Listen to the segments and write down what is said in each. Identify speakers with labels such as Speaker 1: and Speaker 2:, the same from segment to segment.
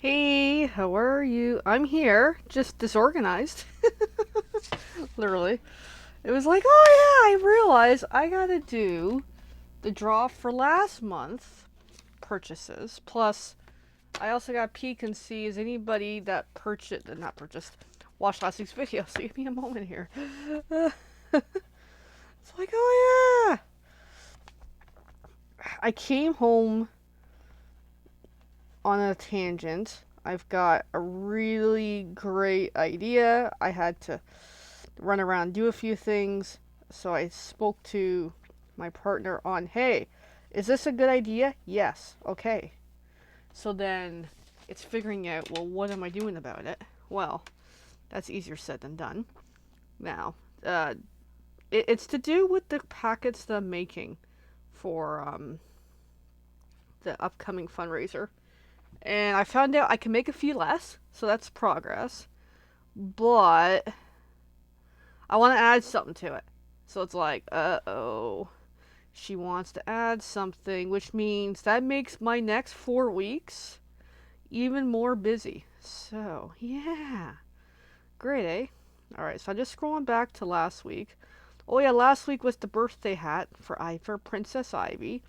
Speaker 1: Hey, how are you? I'm here, just disorganized. Literally. It was like, oh yeah, I realized I gotta do the draw for last month purchases. Plus, I also got peek and see is anybody that not purchased, watched last week's video. So give me a moment here. It's like, oh yeah. I came home on a tangent. I've got a really great idea. I had to run around, do a few things. So I spoke to my partner on, hey, is this a good idea? Yes. Okay. So then it's figuring out, well, what am I doing about it? Well, that's easier said than done. Now, it's to do with the packets that I'm making for the upcoming fundraiser. And I found out I can make a few less, so that's progress. But I want to add something to it. So it's like, uh-oh. She wants to add something, which means that makes my next 4 weeks even more busy. So, yeah. Great, eh? Alright, so I'm just scrolling back to last week. Oh yeah, last week was the birthday hat for Princess Ivy.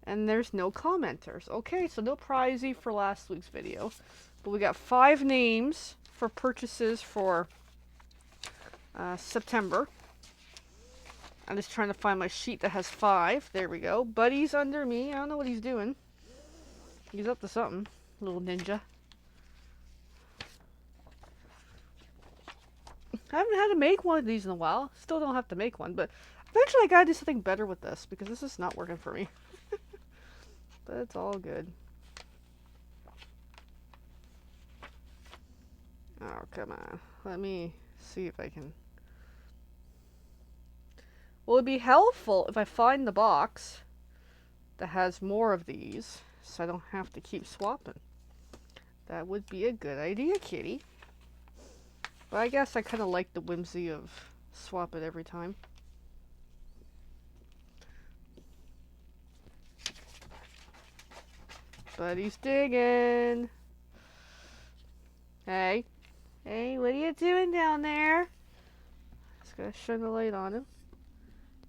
Speaker 1: And there's no commenters. Okay, so no prizey for last week's video. But we got 5 names for purchases for September. I'm just trying to find my sheet that has 5. There we go. Buddy's under me. I don't know what he's doing. He's up to something. Little ninja. I haven't had to make one of these in a while. Still don't have to make one, but eventually I gotta do something better with this because this is not working for me. But it's all good. Oh, come on. Let me see if I can. Well, it'd be helpful if I find the box that has more of these so I don't have to keep swapping. That would be a good idea, kitty. But I guess I kind of like the whimsy of swap it every time. But he's digging. Hey. Hey, what are you doing down there? Just gotta shine the light on him.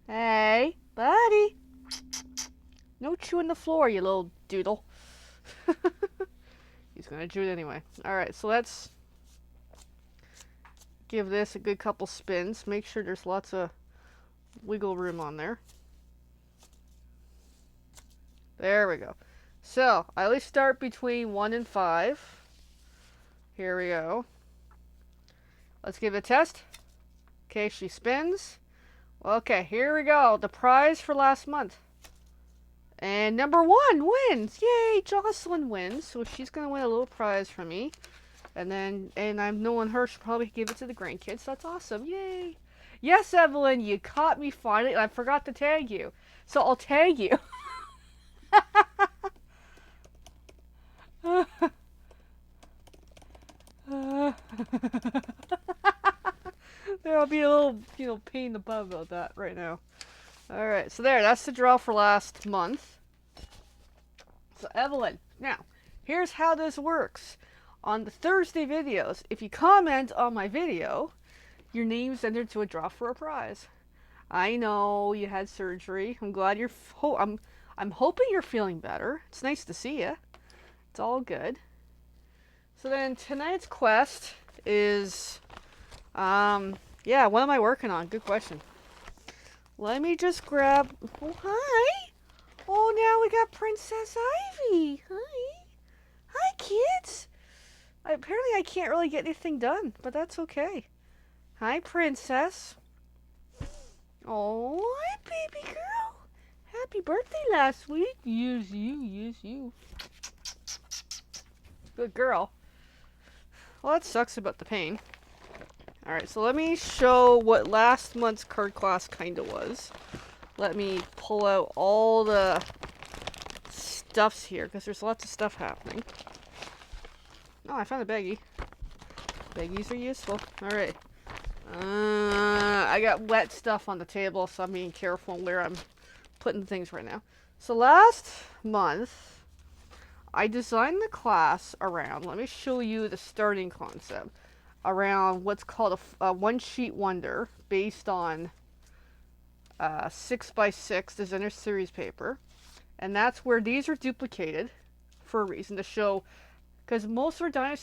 Speaker 1: Hey, buddy. No chewing the floor, you little doodle. He's gonna chew it anyway. Alright, so let's give this a good couple spins. Make sure there's lots of wiggle room on there. There we go. So, I always start between 1 and 5. Here we go. Let's give it a test. Okay, she spins. Okay, here we go. The prize for last month. And number 1 wins. Yay, Jocelyn wins. So she's going to win a little prize from me. And I'm knowing her, she'll probably give it to the grandkids. That's awesome. Yay. Yes, Evelyn, you caught me finally. I forgot to tag you. So I'll tag you. There'll be a little, pain in the butt about that right now. Alright, so that's the draw for last month. So Evelyn, now, here's how this works. On the Thursday videos, if you comment on my video, your name's entered to a draw for a prize. I know you had surgery. I'm glad I'm hoping you're feeling better. It's nice to see you. It's all good. So then tonight's quest is, yeah, what am I working on? Good question. Let me just grab, oh, hi. Oh, now we got Princess Ivy. Hi. Hi, kids. Apparently I can't really get anything done, but that's okay. Hi, Princess. Oh, hi, baby girl. Happy birthday last week. Yes, you. Good girl. Well, that sucks about the pain. Alright, so let me show what last month's card class kind of was. Let me pull out all the stuffs here, because there's lots of stuff happening. Oh, I found a baggie. Baggies are useful. Alright. I got wet stuff on the table, so I'm being careful where I'm putting things right now. So last month, I designed the class around, let me show you the starting concept, around what's called a one-sheet wonder based on 6x6 designer series paper. And that's where these are duplicated for a reason, to show, because most of our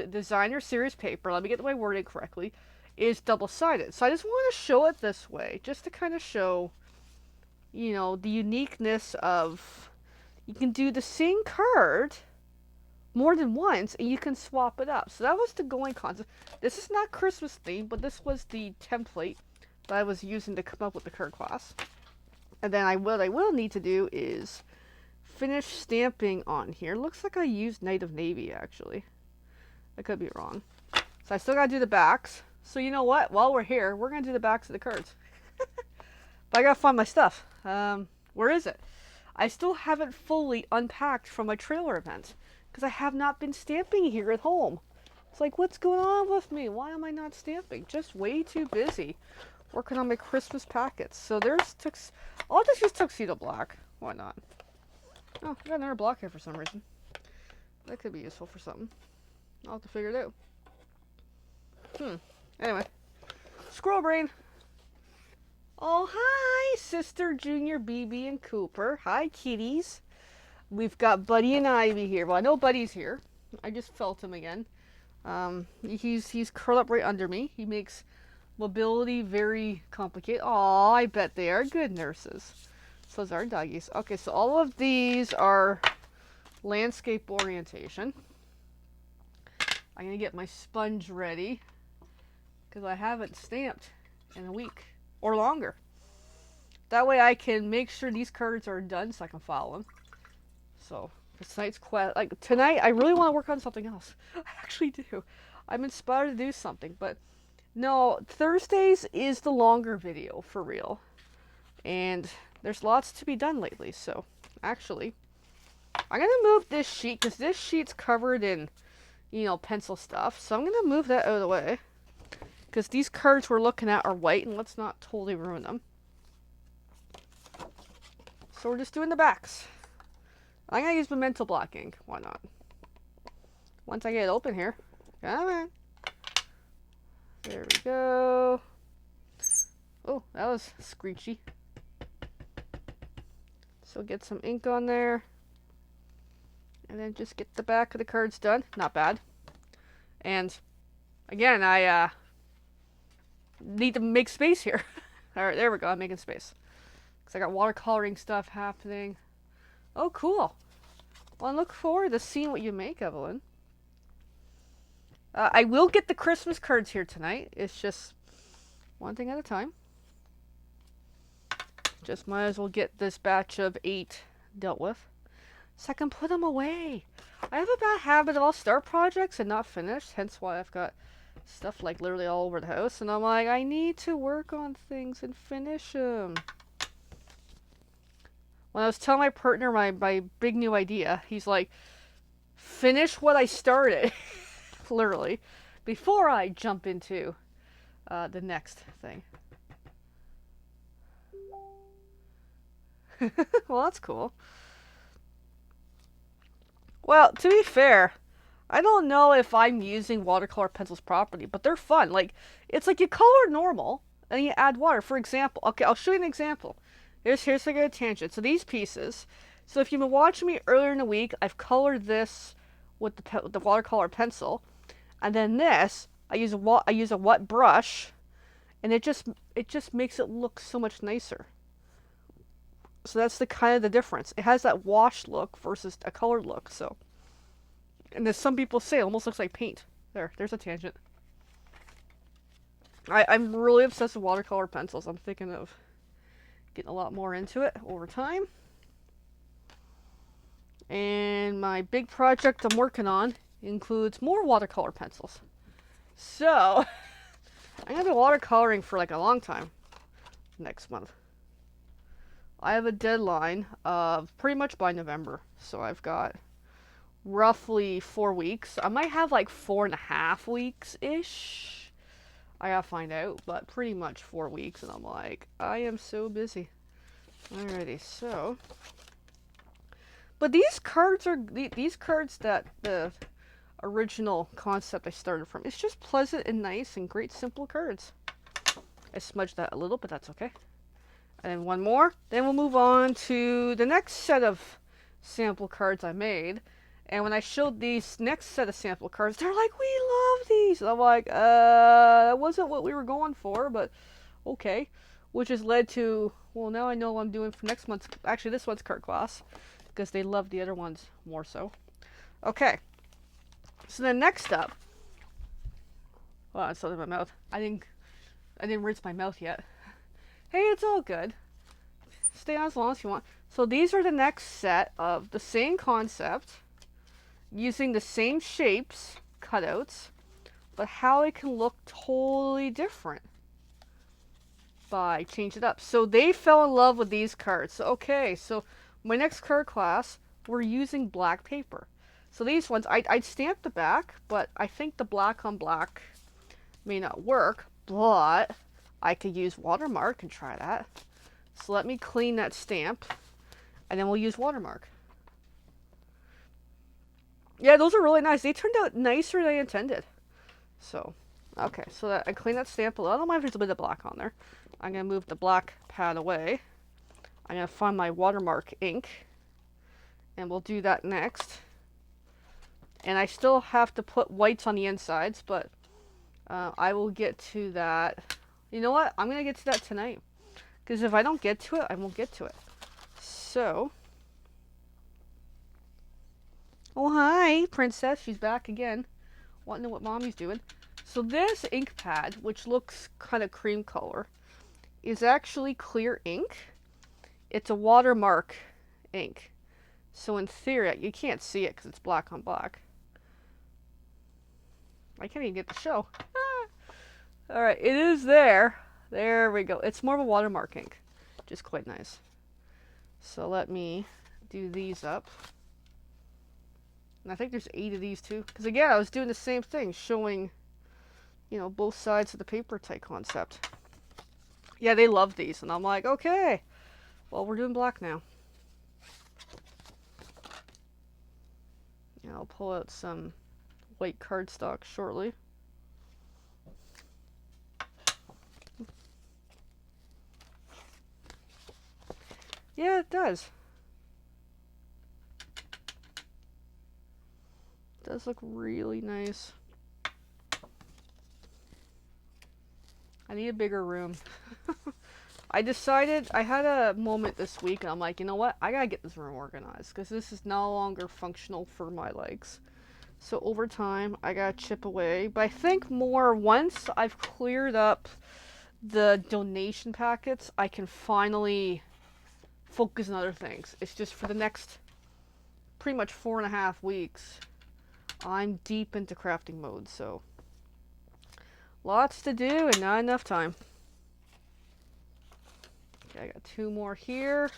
Speaker 1: designer series paper, let me get my wording correctly, is double-sided. So I just want to show it this way, just to kind of show, you know, the uniqueness of, you can do the same card more than once and you can swap it up. So that was the going concept. This is not Christmas themed, but this was the template that I was using to come up with the card class. And then what I will need to do is finish stamping on here. Looks like I used Knight of Navy, actually. I could be wrong. So I still gotta do the backs. So you know what? While we're here, we're gonna do the backs of the cards. But I gotta find my stuff. Where is it? I still haven't fully unpacked from my trailer event because I have not been stamping here at home. It's like, what's going on with me? Why am I not stamping? Just way too busy working on my Christmas packets. So there's I'll just use Tuxedo Black. Why not? Oh, I got another block here for some reason. That could be useful for something. I'll have to figure it out. Anyway. Squirrel brain. Oh, hi, Sister Junior, BB, and Cooper. Hi, kitties. We've got Buddy and Ivy here. Well, I know Buddy's here. I just felt him again. He's curled up right under me. He makes mobility very complicated. Aw, I bet they are good nurses. So those are doggies. Okay, so all of these are landscape orientation. I'm going to get my sponge ready because I haven't stamped in a week or longer. That way I can make sure these cards are done so I can file them. So tonight's quest, like tonight, I really want to work on something else. I actually do. I'm inspired to do something, but no, Thursdays is the longer video for real. And there's lots to be done lately, so actually, I'm going to move this sheet because this sheet's covered in, you know, pencil stuff. So I'm going to move that out of the way because these cards we're looking at are white and let's not totally ruin them. So we're just doing the backs. I'm going to use Memento Black ink. Why not? Once I get it open here. Come on. There we go. Oh, that was screechy. So get some ink on there. And then just get the back of the cards done. Not bad. And again, I need to make space here. Alright, there we go. I'm making space. Because I got watercoloring stuff happening. Oh, cool. Well, I look forward to seeing what you make, Evelyn. I will get the Christmas cards here tonight. It's just one thing at a time. Just might as well get this batch of 8 dealt with. So I can put them away. I have a bad habit of I'll start projects and not finish. Hence why I've got stuff like literally all over the house. And I'm like, I need to work on things and finish them. When I was telling my partner my big new idea, he's like, finish what I started. Literally. Before I jump into the next thing. Well, that's cool. Well, to be fair, I don't know if I'm using watercolor pencils properly, but they're fun. Like, it's like you color normal, and you add water. For example, okay, I'll show you an example. Here's like a tangent. So these pieces, so if you've been watching me earlier in the week, I've colored this with the watercolor pencil, and then this, I use a wet brush, and it just makes it look so much nicer. So that's the kind of the difference. It has that washed look versus a colored look. So, and as some people say, it almost looks like paint. There's a tangent. I'm really obsessed with watercolor pencils. I'm thinking of getting a lot more into it over time. And my big project I'm working on includes more watercolor pencils. So, I'm going to be watercoloring for like a long time next month. I have a deadline of pretty much by November. So I've got roughly 4 weeks. I might have like 4.5 weeks-ish. I gotta find out, but pretty much 4 weeks. And I'm like, I am so busy. Alrighty, so But these cards are these cards that the original concept I started from. It's just pleasant and nice and great simple cards. I smudged that a little, but that's okay. And then one more. Then we'll move on to the next set of sample cards I made. And when I showed these next set of sample cards, they're like, "We love these." And I'm like, that wasn't what we were going for, but okay. Which has led to, well, now I know what I'm doing for next month's, actually this month's card class, because they love the other ones more so. Okay. So then next up, oh, I still in my mouth. I didn't rinse my mouth yet. Hey, it's all good. Stay on as long as you want. So these are the next set of the same concept, using the same shapes, cutouts, but how it can look totally different by changing it up. So they fell in love with these cards. So, okay, so my next card class, we're using black paper. So these ones, I'd stamp the back, but I think the black on black may not work, but I could use watermark and try that. So let me clean that stamp, and then we'll use watermark. Yeah, those are really nice. They turned out nicer than I intended. So, okay, so that I clean that stamp a little. I don't mind if there's a bit of black on there. I'm going to move the black pad away. I'm going to find my watermark ink, and we'll do that next. And I still have to put whites on the insides, but I will get to that. You know what? I'm going to get to that tonight. Because if I don't get to it, I won't get to it. So. Oh, hi, Princess. She's back again. Want to know what Mommy's doing. So this ink pad, which looks kind of cream color, is actually clear ink. It's a watermark ink. So in theory, you can't see it because it's black on black. I can't even get the show. Alright, it is there. There we go. It's more of a watermark ink, which is quite nice. So let me do these up. And I think there's 8 of these too. Because again, I was doing the same thing, showing, you know, both sides of the paper type concept. Yeah, they love these. And I'm like, okay, well, we're doing black now. Yeah, I'll pull out some white cardstock shortly. Yeah, it does. It does look really nice. I need a bigger room. I decided, I had a moment this week and I'm like, you know what? I gotta get this room organized because this is no longer functional for my legs. So over time, I gotta chip away. But I think more once I've cleared up the donation packets, I can finally focus on other things. It's just for the next pretty much 4.5 weeks, I'm deep into crafting mode, so lots to do and not enough time. Okay, I got 2 more here.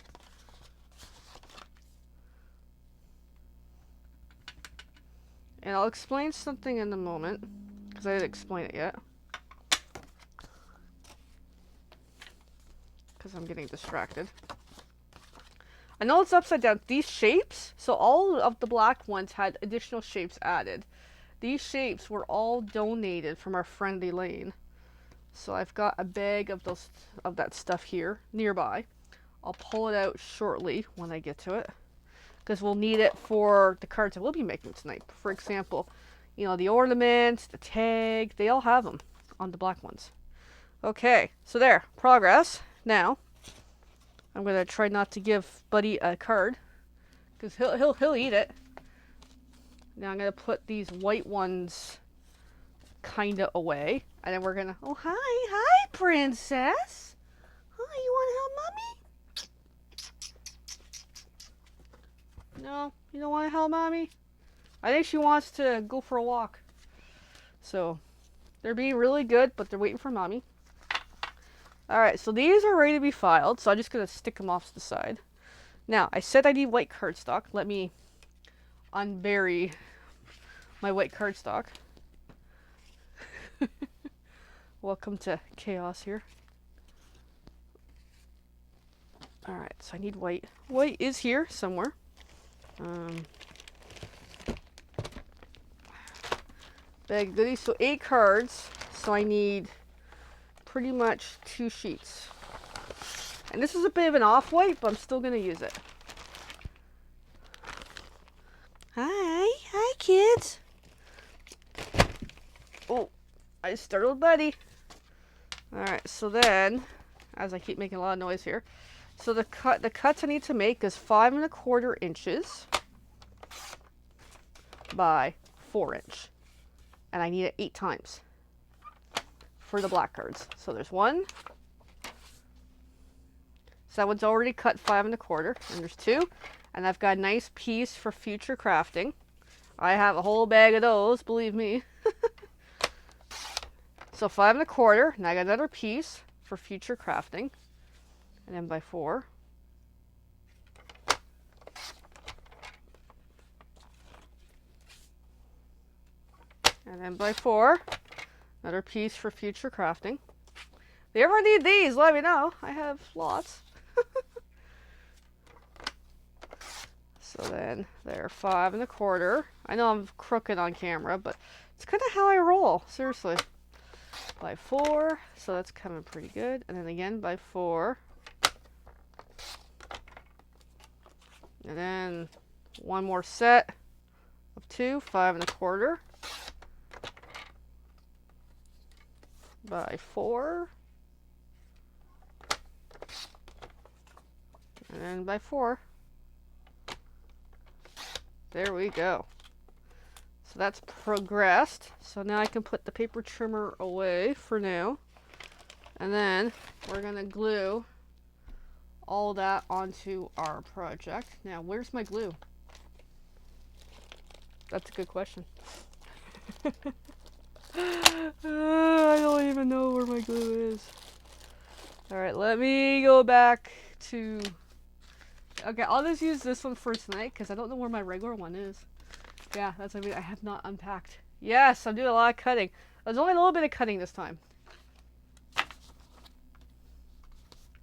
Speaker 1: And I'll explain something in a moment, because I didn't explain it yet. Because I'm getting distracted. I know it's upside down. These shapes, so all of the black ones had additional shapes added. These shapes were all donated from our friend Elaine. So I've got a bag of that stuff here nearby. I'll pull it out shortly when I get to it, because we'll need it for the cards I will be making tonight. For example, you know, the ornaments, the tag, they all have them on the black ones. Okay, so there, progress. Now, I'm gonna try not to give Buddy a card, because he'll eat it. Now I'm gonna put these white ones kinda away, and then we're gonna. Oh, hi, Princess. Hi, you want to help Mommy? No, you don't want to help Mommy? I think she wants to go for a walk. So they're being really good, but they're waiting for Mommy. Alright, so these are ready to be filed, so I'm just going to stick them off to the side. Now, I said I need white cardstock. Let me unbury my white cardstock. Welcome to chaos here. Alright, so I need white. White is here somewhere. Bag of goodies. So 8 cards. So I need pretty much 2 sheets. And this is a bit of an off-white, but I'm still going to use it. Hi kids. Oh, I startled Buddy. Alright, so then, as I keep making a lot of noise here, so the cuts I need to make is 5 1/4 inches by 4 inch. And I need it 8 times for the black cards. So there's 1. So that one's already cut 5 1/4, and there's 2. And I've got a nice piece for future crafting. I have a whole bag of those, believe me. So 5 1/4, and I got another piece for future crafting. And then by 4. And then by 4, another piece for future crafting. If you ever need these, let me know. I have lots. So then they're 5 1/4. I know I'm crooked on camera, but it's kind of how I roll, seriously. By 4, so that's coming pretty good. And then again by 4. And then one more set of 2, 5 1/4. By 4. And by 4. There we go. So that's progressed. So now I can put the paper trimmer away for now. And then we're going to glue all that onto our project. Now, where's my glue? That's a good question. I don't even know where my glue is. Alright, let me go back to... Okay, I'll just use this one for tonight because I don't know where my regular one is. Yeah, that's what I mean. I have not unpacked. Yes, I'm doing a lot of cutting. There's only a little bit of cutting this time.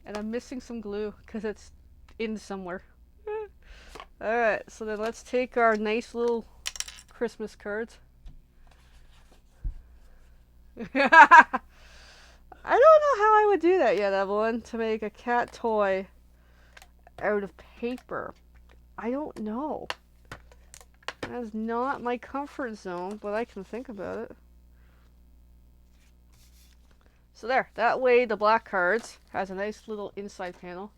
Speaker 1: And I'm missing some glue because it's in somewhere. Alright, so then let's take our nice little Christmas cards. I don't know how I would do that yet, Evelyn, to make a cat toy out of paper. I don't know. That's not my comfort zone, but I can think about it. So there, that way the black cards has a nice little inside panel.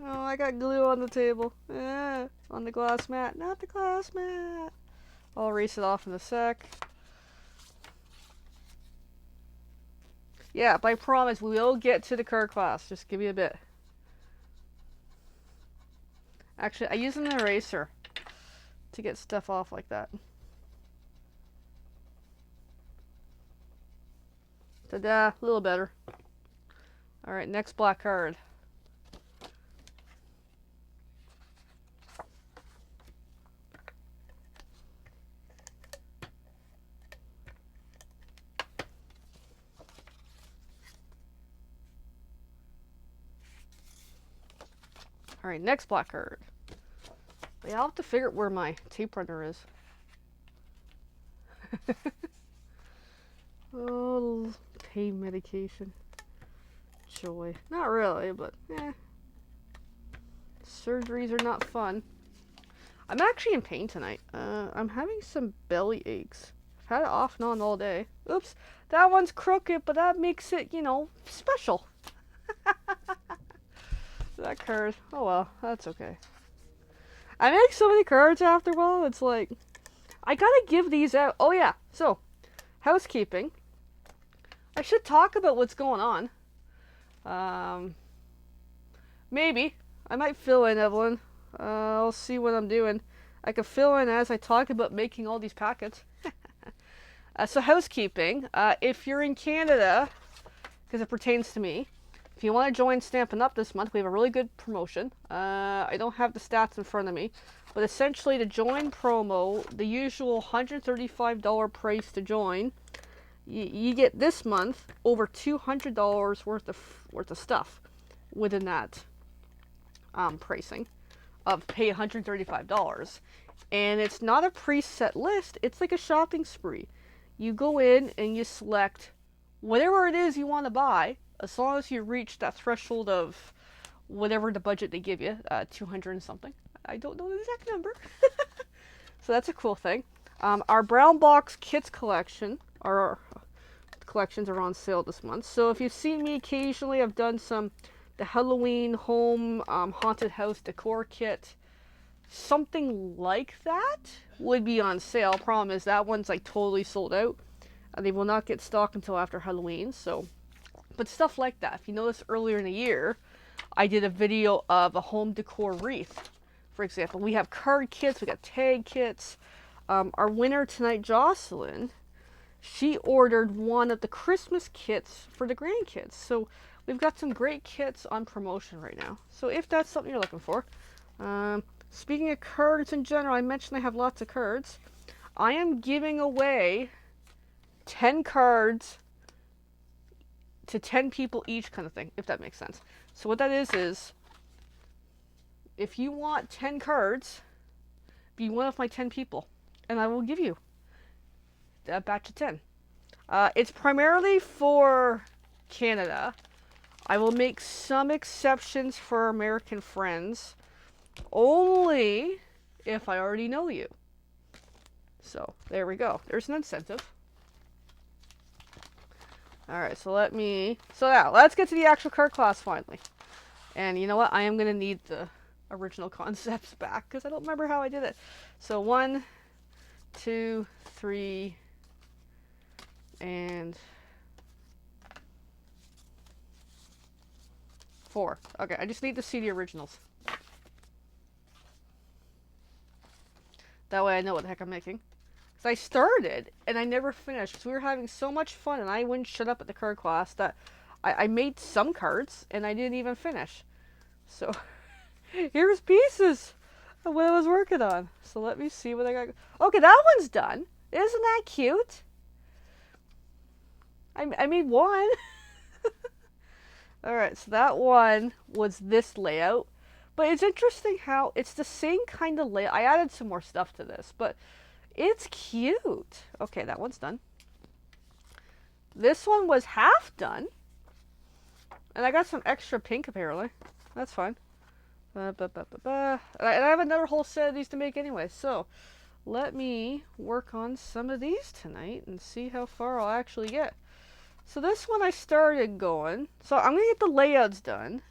Speaker 1: Oh, I got glue on the table. On the glass mat. Not the glass mat. I'll erase it off in a sec. Yeah, but I promise we will get to the card class. Just give me a bit. Actually, I use an eraser to get stuff off like that. Ta-da, a little better. Alright, next black card. Alright, next black card. Yeah, I'll have to figure out where my tape runner is. Oh, pain medication. Joy. Not really, but surgeries are not fun. I'm actually in pain tonight. I'm having some belly aches. I've had it off and on all day. Oops, that one's crooked, but that makes it, you know, special. That card. Oh well, that's okay. I make so many cards after a while, it's like, I gotta give these out. Oh yeah, so, housekeeping. I should talk about what's going on. Maybe. I might fill in, Evelyn. I'll see what I'm doing. I can fill in as I talk about making all these packets. So housekeeping. If you're in Canada, because it pertains to me, If you want to join Stampin' Up! This month, we have a really good promotion. I don't have the stats in front of me, but essentially to join promo, the usual $135 price to join, you get this month over $200 worth of stuff within that pricing of pay $135. And it's not a preset list, it's like a shopping spree. You go in and you select whatever it is you want to buy, as long as you reach that threshold of whatever the budget they give you, 200 and something. I don't know the exact number. So that's a cool thing. Our brown box kits collection, our collections are on sale this month. So if you've seen me occasionally, I've done the Halloween home haunted house decor kit. Something like that would be on sale. Problem is that one's like totally sold out. They will not get stocked until after Halloween. So, but stuff like that. If you notice earlier in the year, I did a video of a home decor wreath. For example, we have card kits, we got tag kits. Our winner tonight, Jocelyn, she ordered one of the Christmas kits for the grandkids. So we've got some great kits on promotion right now. So if that's something you're looking for. Speaking of cards in general, I mentioned I have lots of cards. I am giving away 10 cards to 10 people each, kind of thing, if that makes sense. So what that is if you want 10 cards, be one of my 10 people, and I will give you a batch of 10. It's primarily for Canada. I will make some exceptions for American friends, only if I already know you. So there we go. There's an incentive. Alright, so now let's get to the actual card class finally. And you know what? I am going to need the original concepts back because I don't remember how I did it. So 1, 2, 3, and 4. Okay, I just need to see the originals. That way I know what the heck I'm making. Because I started and I never finished because we were having so much fun and I wouldn't shut up at the card class that I made some cards and I didn't even finish. So here's pieces of what I was working on. So let me see what I got. Okay, that one's done. Isn't that cute? I made one. Alright, so that one was this layout. But it's interesting how it's the same kind of layout. I added some more stuff to this, but it's cute. Okay, that one's done. This one was half done. And I got some extra pink apparently. That's fine. And I have another whole set of these to make anyway. So let me work on some of these tonight and see how far I'll actually get. So this one I started going. So I'm going to get the layouts done.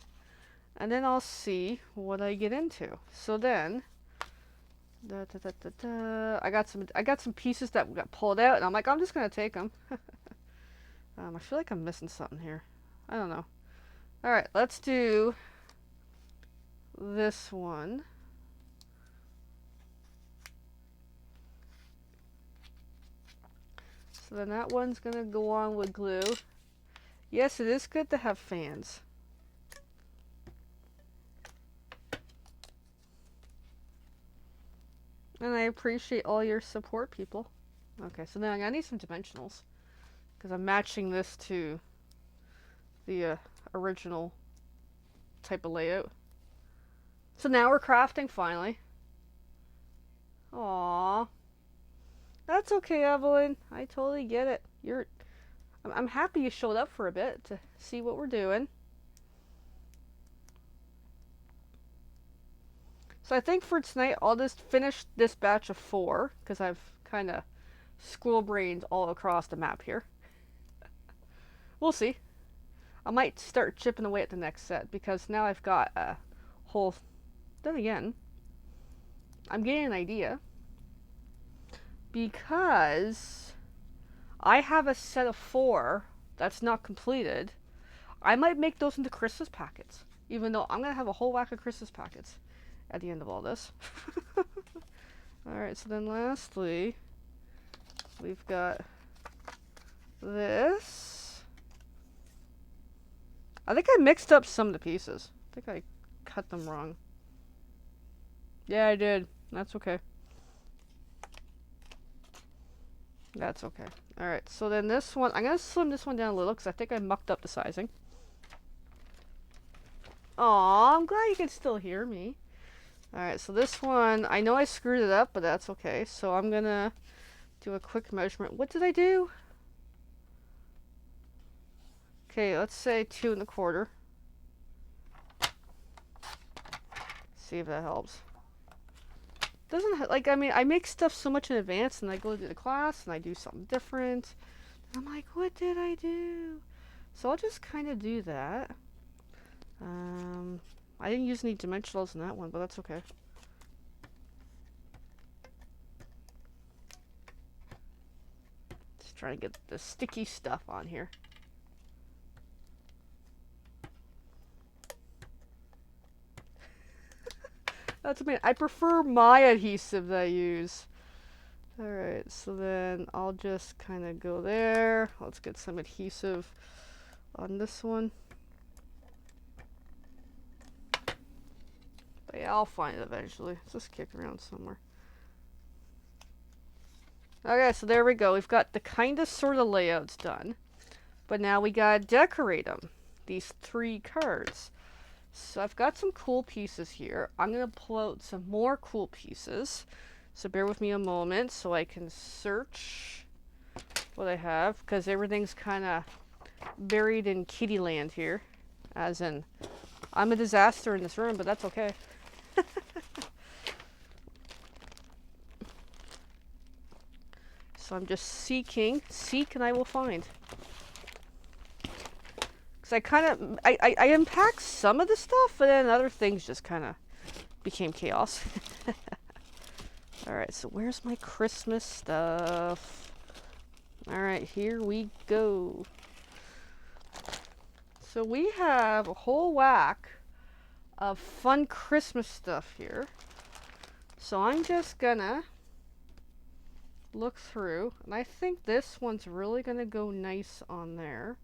Speaker 1: And then I'll see what I get into. So then, I got some pieces that got pulled out, and I'm like, I'm just gonna take them. I feel like I'm missing something here. I don't know. All right, let's do this one. So then that one's gonna go on with glue. Yes, it is good to have fans. And I appreciate all your support, people. Okay, so now I need some dimensionals. Because I'm matching this to the original type of layout. So now we're crafting, finally. Aww. That's okay, Evelyn. I totally get it. I'm happy you showed up for a bit to see what we're doing. So I think for tonight, I'll just finish this batch of 4, because I've kind of squirrel-brained all across the map here. We'll see. I might start chipping away at the next set, because now I've got a whole... Then again, I'm getting an idea. Because I have a set of 4 that's not completed. I might make those into Christmas packets, even though I'm going to have a whole whack of Christmas packets at the end of all this. Alright, so then lastly, we've got this. I think I mixed up some of the pieces. I think I cut them wrong. Yeah, I did. That's okay. That's okay. Alright, so then this one, I'm going to slim this one down a little because I think I mucked up the sizing. Aw, I'm glad you can still hear me. Alright, so this one, I know I screwed it up, but that's okay. So I'm going to do a quick measurement. What did I do? Okay, let's say 2 1/4. See if that helps. Doesn't like, I mean, I make stuff so much in advance and I go to the class and I do something different. And I'm like, what did I do? So I'll just kind of do that. I didn't use any dimensionals in that one, but that's okay. Just trying to get the sticky stuff on here. That's I mean, I prefer my adhesive that I use. Alright, so then I'll just kind of go there. Let's get some adhesive on this one. But yeah, I'll find it eventually. Let's just kick around somewhere. Okay, so there we go. We've got the kind of sort of layouts done. But now we gotta decorate them. These 3 cards. So I've got some cool pieces here. I'm going to pull out some more cool pieces. So bear with me a moment so I can search what I have. Because everything's kind of buried in kitty land here. As in, I'm a disaster in this room, but that's okay. So I'm just seek and I will find. Because I kind of, I unpacked some of the stuff, but then other things just kind of became chaos. Alright, so where's my Christmas stuff? Alright, here we go. So we have a whole whack of fun Christmas stuff here. So I'm just gonna look through, and I think this one's really gonna go nice on there.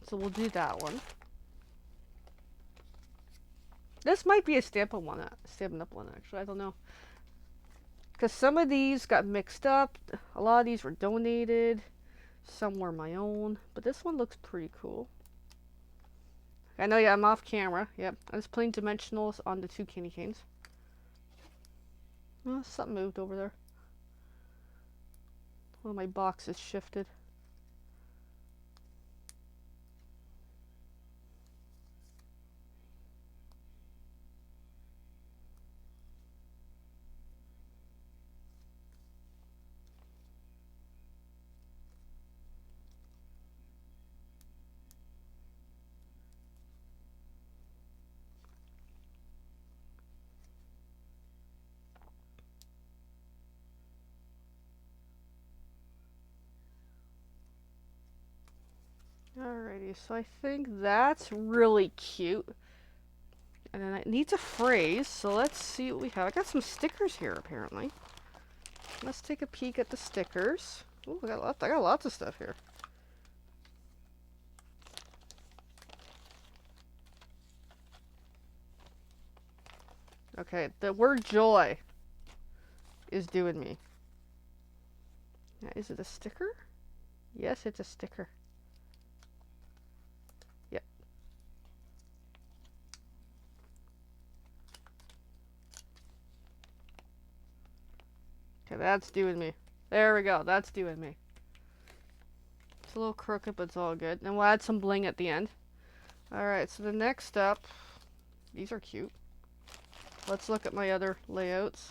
Speaker 1: So we'll do that one. This might be a Stampin' Up one, actually. I don't know. Because some of these got mixed up. A lot of these were donated. Some were my own. But this one looks pretty cool. I know, yeah, I'm off camera. Yep. I'm just putting dimensionals on the 2 candy canes. Oh, something moved over there. One of my boxes shifted. Alrighty, so I think that's really cute. And then it needs a phrase, so let's see what we have. I got some stickers here, apparently. Let's take a peek at the stickers. Ooh, I got lots of stuff here. Okay, the word joy is doing me. Now, is it a sticker? Yes, it's a sticker. Yep. Okay, that's doing me. There we go, that's doing me. It's a little crooked, but it's all good. And we'll add some bling at the end. Alright, so the next up, these are cute. Let's look at my other layouts.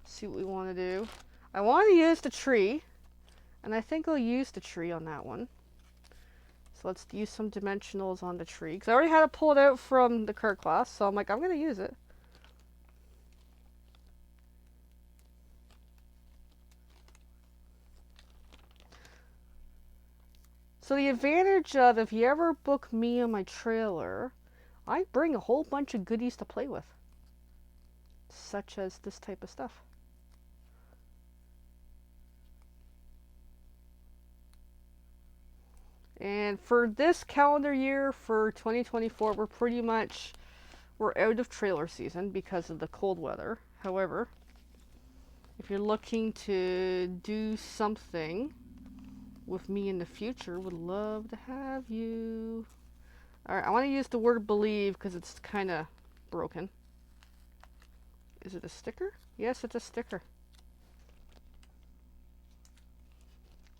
Speaker 1: See what we want to do. I want to use the tree. And I think I'll use the tree on that one. So let's use some dimensionals on the tree. Because I already had to pull it out from the card class. So I'm like, I'm going to use it. So the advantage of if you ever book me on my trailer, I bring a whole bunch of goodies to play with. Such as this type of stuff. And for this calendar year, for 2024, we're out of trailer season because of the cold weather. However, if you're looking to do something with me in the future, would love to have you. Alright, I want to use the word believe because it's kind of broken. Is it a sticker? Yes, it's a sticker.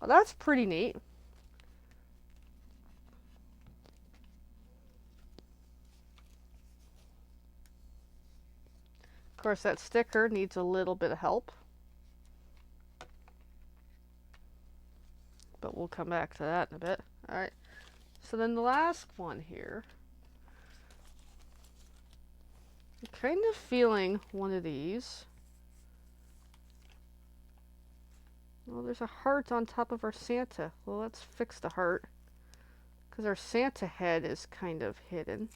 Speaker 1: Well, that's pretty neat. Of course, that sticker needs a little bit of help. But we'll come back to that in a bit. Alright, so then the last one here. I'm kind of feeling one of these. Well, there's a heart on top of our Santa. Well, let's fix the heart. Because our Santa head is kind of hidden.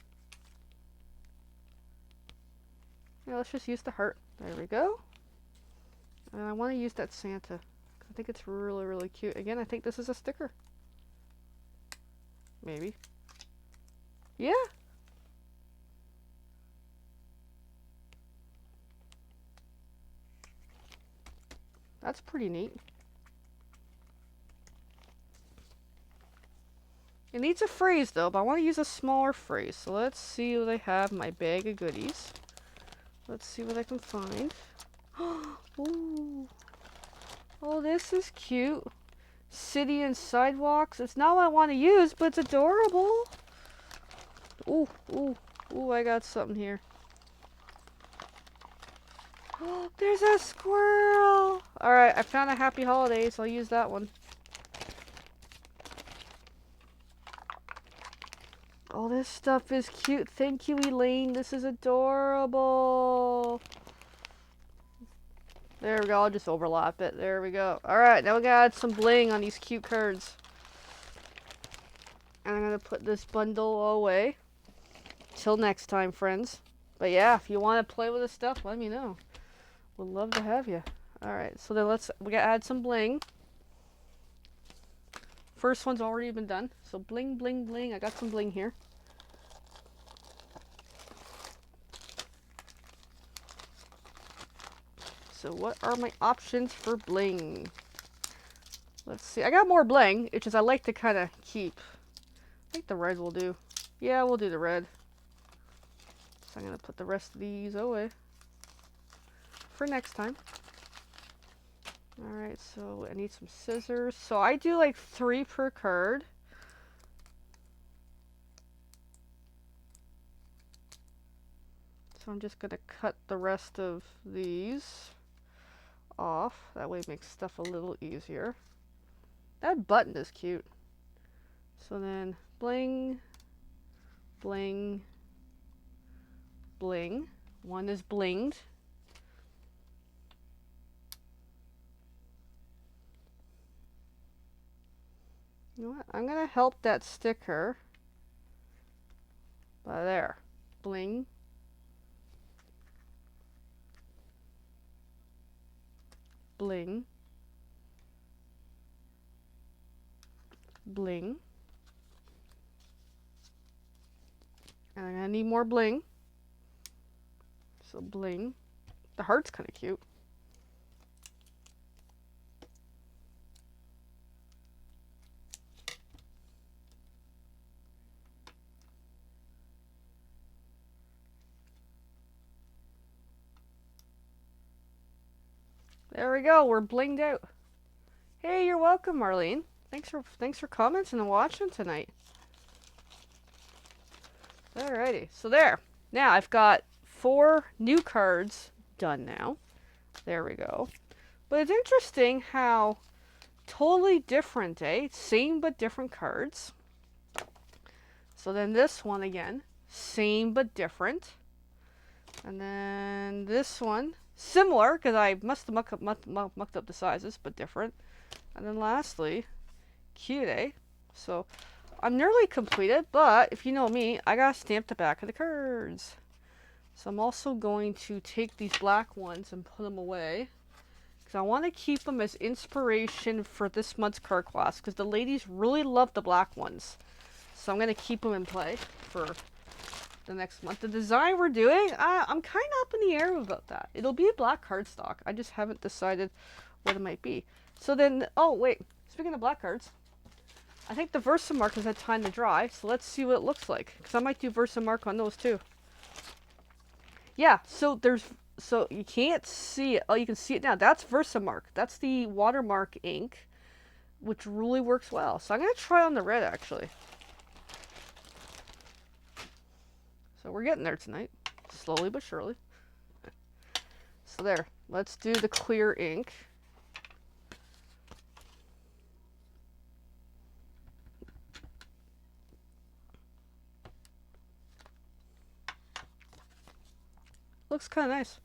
Speaker 1: Yeah, let's just use the heart. There we go. And I want to use that Santa. I think it's really, really cute. Again, I think this is a sticker. Maybe. Yeah. That's pretty neat. It needs a phrase though, but I want to use a smaller phrase. So let's see what I have in my bag of goodies. Let's see what I can find. Ooh. Oh, this is cute. City and sidewalks. It's not what I want to use, but it's adorable. Ooh, ooh, ooh, I got something here. Oh, there's a squirrel. Alright, I found a Happy Holidays. I'll use that one. Oh, this stuff is cute. Thank you, Elaine. This is adorable. There we go. I'll just overlap it. There we go. Alright, now we gotta add some bling on these cute cards. And I'm gonna put this bundle away. Till next time, friends. But yeah, if you want to play with this stuff, let me know. Would love to have you. Alright, so then we gotta add some bling. First one's already been done. So bling, bling, bling. I got some bling here. So what are my options for bling? Let's see. I got more bling, which is I like to kind of keep. I think the red will do. Yeah, we'll do the red. So I'm going to put the rest of these away for next time. Alright, so I need some scissors. So I do like 3 per card. So I'm just going to cut the rest of these off. That way it makes stuff a little easier. That button is cute. So then bling, bling, bling. One is blinged. You know what? I'm going to help that sticker. By there. Bling. Bling. Bling. And I'm going to need more bling. So bling. The heart's kind of cute. There we go. We're blinged out. Hey, you're welcome, Marlene. Thanks for commenting and watching tonight. Alrighty. So there. Now I've got 4 new cards done now. There we go. But it's interesting how totally different, eh? Same but different cards. So then this one again, same but different. And then this one, similar, because I must have mucked up the sizes, but different. And then lastly, cute, eh? So I'm nearly completed, but if you know me, I gotta stamp the back of the cards. So I'm also going to take these black ones and put them away. because I want to keep them as inspiration for this month's card class, because the ladies really love the black ones. So I'm going to keep them in play for the next month. The design we're doing, I'm kind of up in the air about that. It'll be a black cardstock. I just haven't decided what it might be. So then, oh wait, speaking of black cards, I think the Versamark has had time to dry, so let's see what it looks like, because I might do Versamark on those too. Yeah, so you can't see it. Oh, you can see it now. That's Versamark. That's the watermark ink, which really works well. So I'm going to try on the red, actually. So we're getting there tonight, slowly but surely. So there, let's do the clear ink. Looks kind of nice.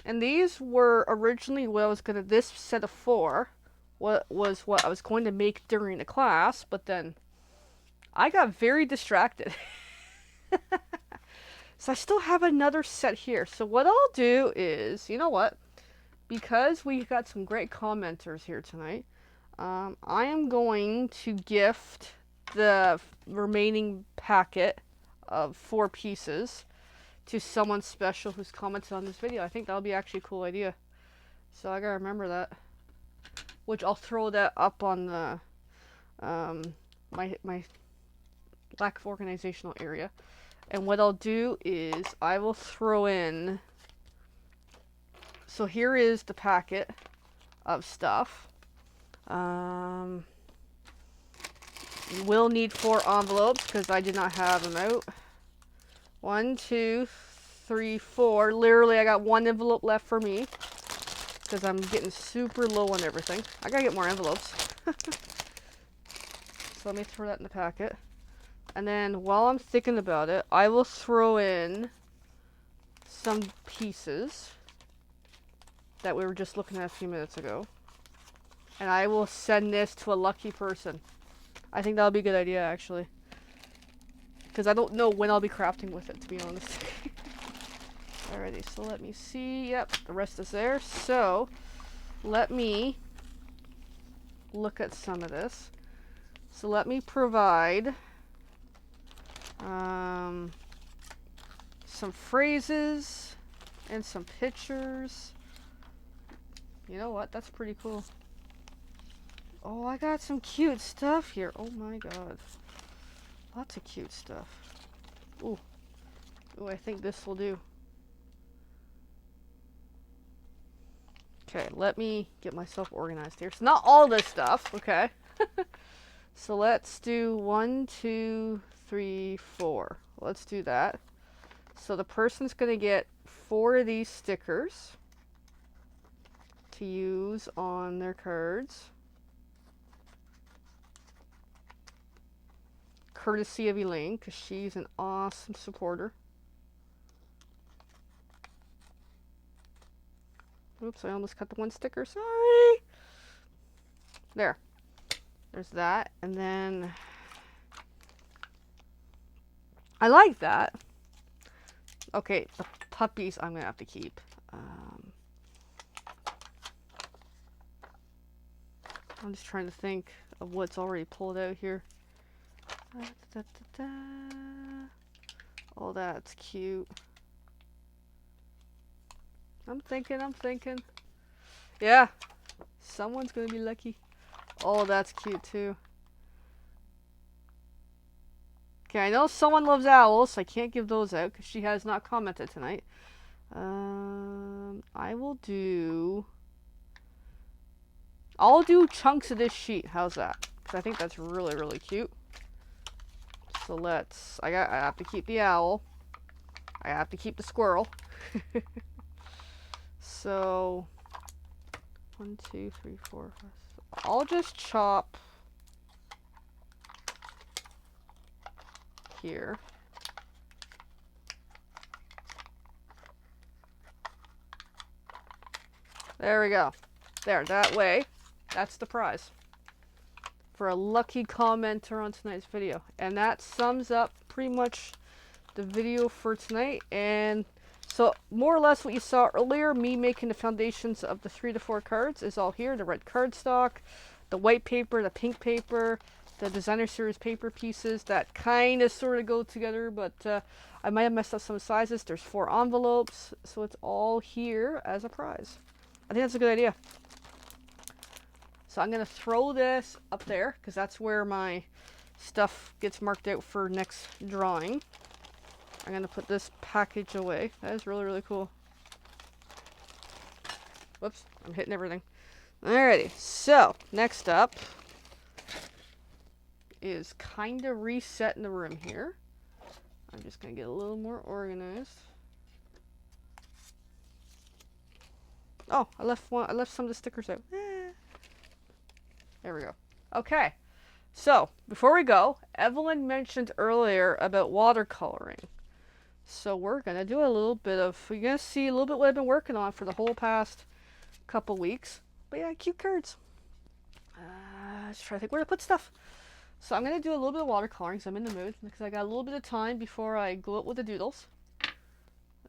Speaker 1: And these were originally what I was going to, this set of 4, what I was going to make during the class, but then I got very distracted. So I still have another set here. So what I'll do is, you know what? Because we got some great commenters here tonight, I am going to gift the remaining packet of 4 pieces to someone special who's commented on this video. I think that'll be actually a cool idea. So I gotta remember that. Which I'll throw that up on the my lack of organizational area. And what I'll do is I will throw in, so here is the packet of stuff. You will need 4 envelopes because I did not have them out. 1, 2, 3, 4. Literally, I got 1 envelope left for me because I'm getting super low on everything. I gotta get more envelopes. So let me throw that in the packet. And then while I'm thinking about it, I will throw in some pieces that we were just looking at a few minutes ago. And I will send this to a lucky person. I think that'll be a good idea, actually. Because I don't know when I'll be crafting with it, to be honest. Alrighty, so let me see. Yep, the rest is there. So, let me look at some of this. So let me provide some phrases and some pictures. You know what? That's pretty cool. Oh, I got some cute stuff here. Oh my god. Lots of cute stuff. Ooh. Ooh, I think this will do. Okay, let me get myself organized here. So not all this stuff, okay? So let's do 1, 2, 3, 4. Let's do that. So the person's going to get 4 of these stickers to use on their cards. Courtesy of Elaine, because she's an awesome supporter. Oops, I almost cut the 1 sticker. Sorry. There. There's that. And then I like that. Okay, the puppies I'm going to have to keep. I'm just trying to think of what's already pulled out here. Oh, that's cute. I'm thinking. Yeah, someone's gonna be lucky. Oh, that's cute too. Okay, I know someone loves owls, so I can't give those out because she has not commented tonight. I'll do chunks of this sheet. How's that? Because I think that's really, really cute. So I have to keep the owl. I have to keep the squirrel. So 1, 2, 3, 4, 5. I'll just chop here. There we go. There, that way. That's the prize for a lucky commenter on tonight's video. And that sums up pretty much the video for tonight. And so more or less what you saw earlier, me making the foundations of the 3 to 4 cards, is all here. The red cardstock, the white paper, the pink paper, the designer series paper pieces that kind of sort of go together, but I might have messed up some sizes. There's 4 envelopes, so it's all here as a prize. I think that's a good idea. So I'm going to throw this up there because that's where my stuff gets marked out for next drawing. I'm going to put this package away. That is really, really cool. Whoops, I'm hitting everything. Alrighty, so next up is kind of resetting the room here. I'm just going to get a little more organized. Oh, I left some of the stickers out. There we go. Okay, so before we go, Evelyn mentioned earlier about watercoloring. So we're going to do a little bit of, you're going to see a little bit what I've been working on for the whole past couple weeks. But yeah, cute cards. Let's try to think where to put stuff. So I'm going to do a little bit of watercoloring because I'm in the mood. Because I got a little bit of time before I go out with the doodles.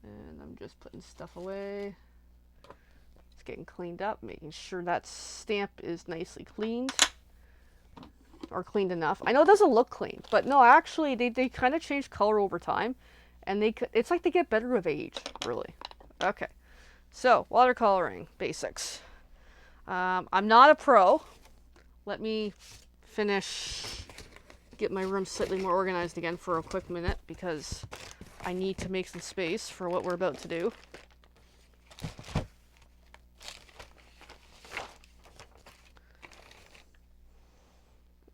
Speaker 1: And I'm just putting stuff away. It's getting cleaned up, making sure that stamp is nicely cleaned. Or cleaned enough. I know it doesn't look clean, but no, actually they kind of change color over time. And it's like they get better with age, really. Okay, so watercoloring basics. I'm not a pro. Let me get my room slightly more organized again for a quick minute because I need to make some space for what we're about to do.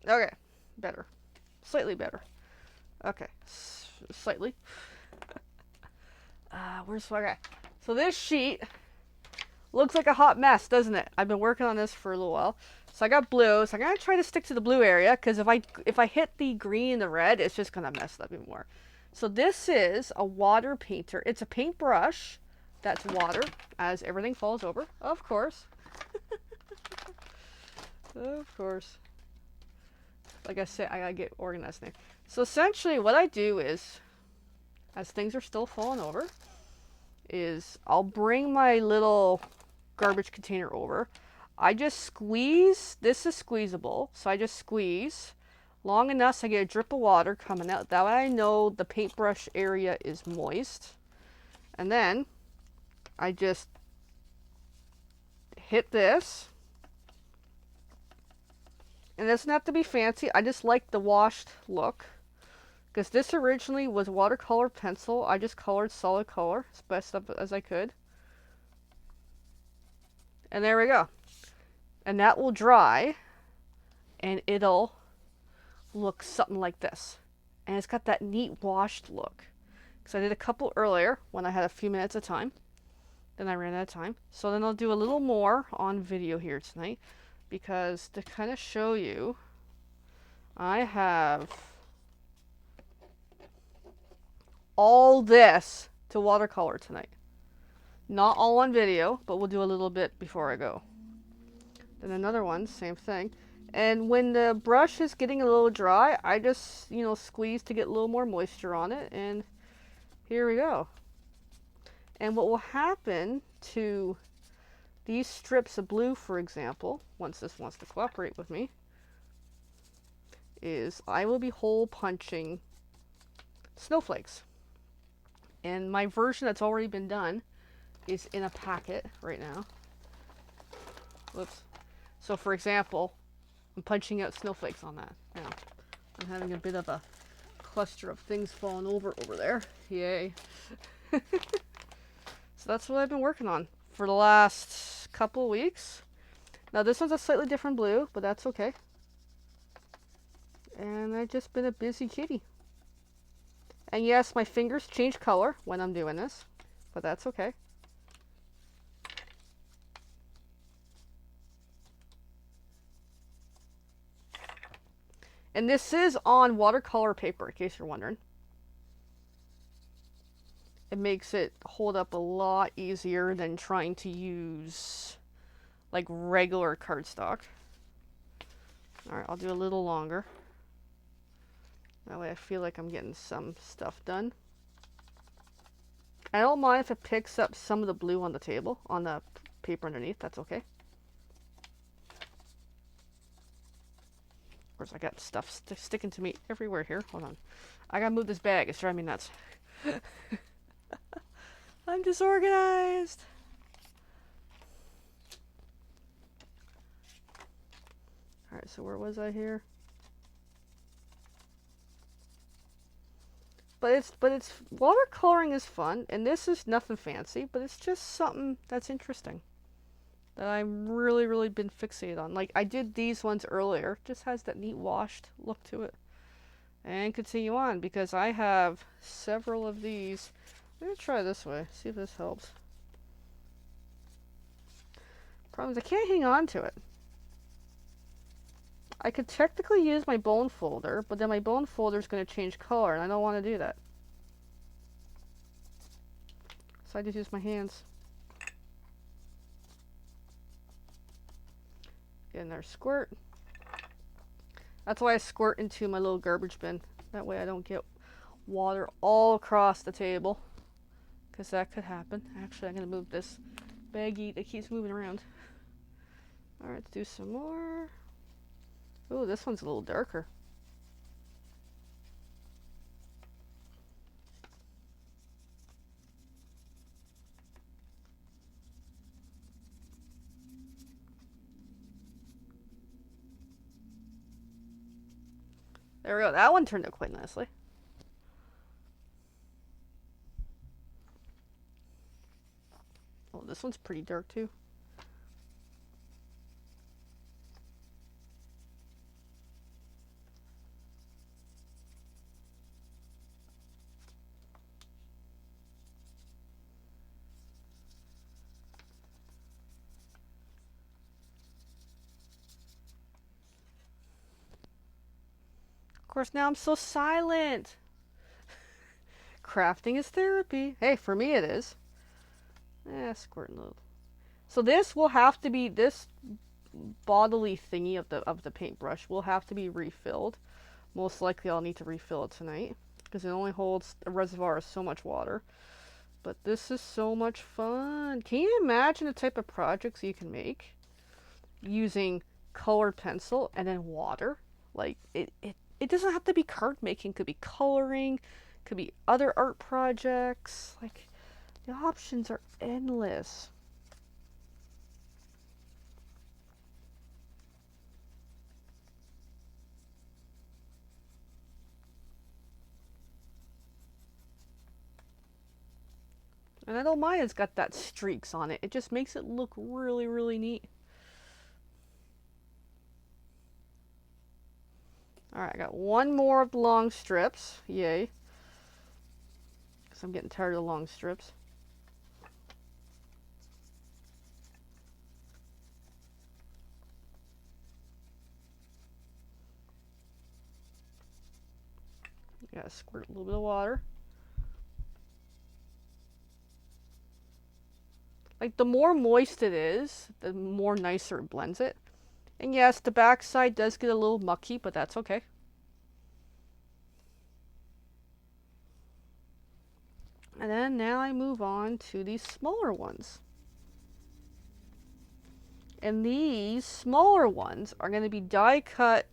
Speaker 1: Okay, better. Slightly better. Okay, slightly. Okay. So this sheet looks like a hot mess, doesn't it? I've been working on this for a little while. So I got blue. So I'm going to try to stick to the blue area because if I hit the green and the red, it's just going to mess it up even more. So this is a water painter. It's a paintbrush that's water as everything falls over. Of course. Of course. Like I said, I got to get organized there. So essentially what I do is, as things are still falling over, is I'll bring my little garbage container over. I just squeeze. This is squeezable, so I just squeeze long enough so I get a drip of water coming out. That way I know the paintbrush area is moist. And then I just hit this. And it doesn't have to be fancy. I just like the washed look. Because this originally was watercolor pencil. I just colored solid color as best as I could. And there we go. And that will dry. And it'll look something like this. And it's got that neat washed look. Because I did a couple earlier when I had a few minutes of time. Then I ran out of time. So then I'll do a little more on video here tonight. Because to kind of show you, I have all this to watercolor tonight. Not all on video, but we'll do a little bit before I go. Then another one, same thing. And when the brush is getting a little dry, I just, squeeze to get a little more moisture on it. And here we go. And what will happen to these strips of blue, for example, once this wants to cooperate with me, is I will be hole punching snowflakes. And my version that's already been done is in a packet right now. Whoops. So for example, I'm punching out snowflakes on that. Now, I'm having a bit of a cluster of things falling over there. Yay. So that's what I've been working on for the last couple of weeks. Now this one's a slightly different blue, but that's okay. And I've just been a busy kitty. And yes, my fingers change color when I'm doing this, but that's okay. And this is on watercolor paper, in case you're wondering. It makes it hold up a lot easier than trying to use like regular cardstock. Alright, I'll do a little longer. That way I feel like I'm getting some stuff done. I don't mind if it picks up some of the blue on the table, on the paper underneath. That's okay. Of course, I got stuff sticking to me everywhere here. Hold on. I gotta move this bag. It's driving me nuts. I'm disorganized. Alright, so where was I here? But it's watercoloring is fun, and this is nothing fancy, but it's just something that's interesting that I'm really been fixated on. Like I did these ones earlier, just has that neat washed look to it. And continue on because I have several of these. I'm gonna try this way, see if this helps. Problem is I can't hang on to it. I could technically use my bone folder, but then my bone folder is going to change color, and I don't want to do that. So I just use my hands. Get in there, squirt. That's why I squirt into my little garbage bin. That way I don't get water all across the table. Because that could happen. Actually, I'm going to move this baggie that keeps moving around. Alright, let's do some more. Ooh, this one's a little darker. There we go. That one turned out quite nicely. Oh, this one's pretty dark too. Of course, now I'm so silent. Crafting is therapy. Hey, for me it is. Squirting a little. So this will have to be, this bodily thingy of the paintbrush will have to be refilled. Most likely I'll need to refill it tonight because it only holds a reservoir of so much water. But this is so much fun. Can you imagine the type of projects you can make using colored pencil and then water? Like it doesn't have to be card making. It could be coloring, could be other art projects. Like the options are endless. And I don't mind it's got that streaks on it. It just makes it look really neat. Alright, I got one more of the long strips. Yay. Because I'm getting tired of the long strips. Gotta squirt a little bit of water. Like, the more moist it is, the more nicer it blends it. And yes, the back side does get a little mucky, but that's okay. And then now I move on to these smaller ones. And these smaller ones are going to be die cut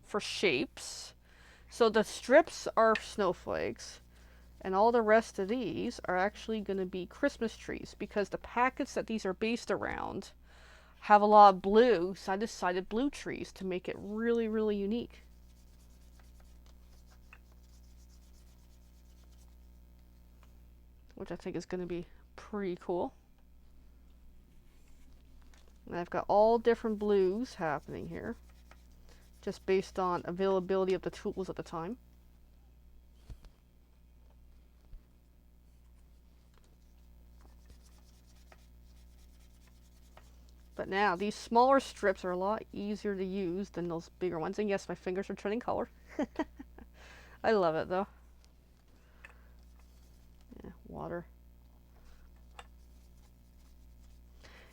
Speaker 1: for shapes. So the strips are snowflakes. And all the rest of these are actually going to be Christmas trees because the packets that these are based around have a lot of blue, so I decided blue trees to make it really unique. Which I think is going to be pretty cool. And I've got all different blues happening here, just based on availability of the tools at the time. But now, these smaller strips are a lot easier to use than those bigger ones. And yes, my fingers are turning color. I love it, though. Yeah, water.